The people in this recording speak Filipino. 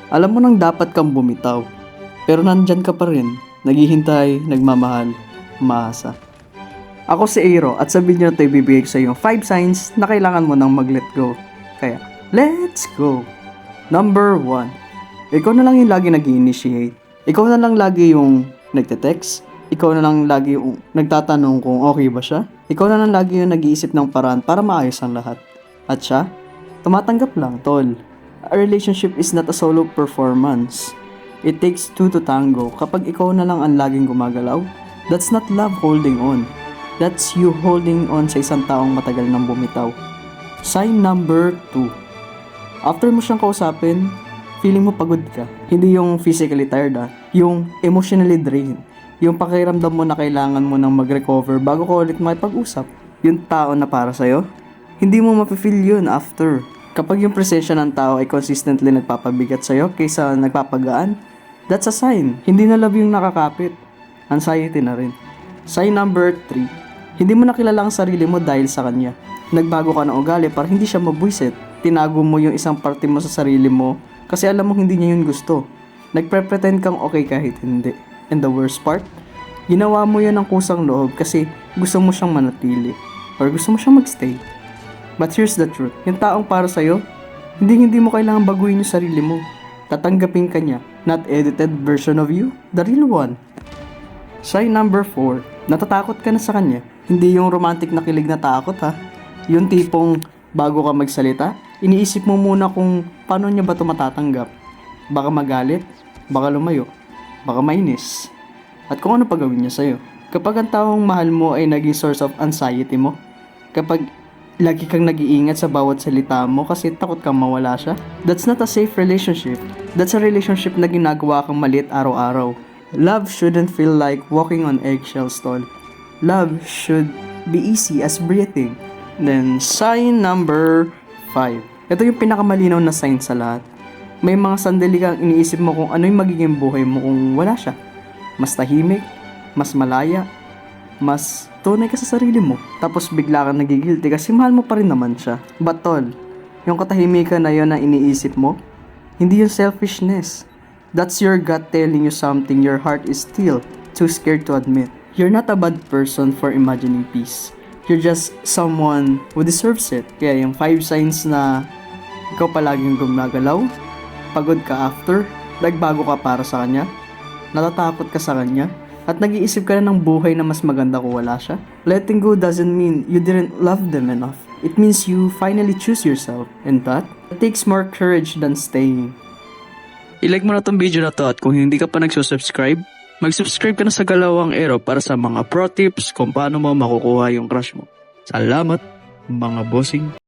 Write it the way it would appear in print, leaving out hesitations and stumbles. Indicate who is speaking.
Speaker 1: Alam mo nang dapat kang bumitaw. Pero nandyan ka pa rin, naghihintay, nagmamahal, umaasa. Ako si Aero at sa video na ito ibibigay ko sa iyo 5 signs na kailangan mo nang mag-let go. Kaya, let's go! Number 1. Ikaw na lang yung lagi nag-i-initiate. Ikaw na lang lagi yung nagte-text. Ikaw na lang lagi yung nagtatanong kung okay ba siya. Ikaw na lang lagi yung nag-iisip ng paraan para maayos ang lahat. At siya, tumatanggap lang, tol. A relationship is not a solo performance. It takes two to tango. Kapag ikaw na lang ang laging gumagalaw, that's not love holding on. That's you holding on sa isang taong matagal nang bumitaw. Sign number 2. After mo siyang kausapin, feeling mo pagod ka. Hindi yung physically tired yung emotionally drained. Yung pakiramdam mo na kailangan mo nang mag-recover bago ka ulit makipag-usap. Yung tao na para sa'yo, hindi mo mapifeel yun after. Kapag yung presensya ng tao ay consistently nagpapabigat sa'yo kaysa nagpapagaan, that's a sign. Hindi na love yung nakakapit. Anxiety na rin. Sign number 3. Hindi mo nakilala ang sarili mo dahil sa kanya. Nagbago ka ng ugali para hindi siya mabwisit. Tinago mo yung isang parte mo sa sarili mo kasi alam mo hindi niya yun gusto. Nagpre-pretend kang okay kahit hindi. And the worst part, ginawa mo yun ng kusang loob kasi gusto mo siyang manatili or gusto mo siyang magstay. But here's the truth. Yung taong para sa'yo, hindi mo kailangan baguhin yung sarili mo. Tatanggapin ka niya. Not edited version of you, the real one. Sign number 4. Natatakot ka na sa kanya. Hindi yung romantic na kilig na takot Yung tipong bago ka magsalita, iniisip mo muna kung paano niya ba ito matatanggap. Baka magalit, baka lumayo, baka mainis. At kung ano pa gawin niya sa'yo. Kapag ang taong mahal mo ay naging source of anxiety mo, kapag lagi kang nag-iingat sa bawat salita mo kasi takot kang mawala siya, that's not a safe relationship. That's a relationship na ginagawa kang maliit araw-araw. Love shouldn't feel like walking on eggshells, tol. Love should be easy as breathing. Then, sign number 5. Ito yung pinakamalinaw na sign sa lahat. May mga sandali kang iniisip mo kung ano yung magiging buhay mo kung wala siya. Mas tahimik, mas malaya, mas tunay ka sa sarili mo. Tapos bigla kang nagigilty kasi mahal mo pa rin naman siya. But tol, yung katahimikan na yun na iniisip mo, hindi yung selfishness. That's your gut telling you something your heart is still too scared to admit. You're not a bad person for imagining peace. You're just someone who deserves it. Kaya yung 5 signs na ikaw palaging gumagalaw, pagod ka after, nagbago ka para sa kanya, natatakot ka sa kanya, at nag-iisip ka na ng buhay na mas maganda kung wala siya. Letting go doesn't mean you didn't love them enough. It means you finally choose yourself. And that takes more courage than staying. I-like mo na tong video na to at kung hindi ka pa nagsusubscribe, mag-subscribe ka na sa Galawang Aero para sa mga pro tips kung paano mo makukuha yung crush mo. Salamat, mga bossing!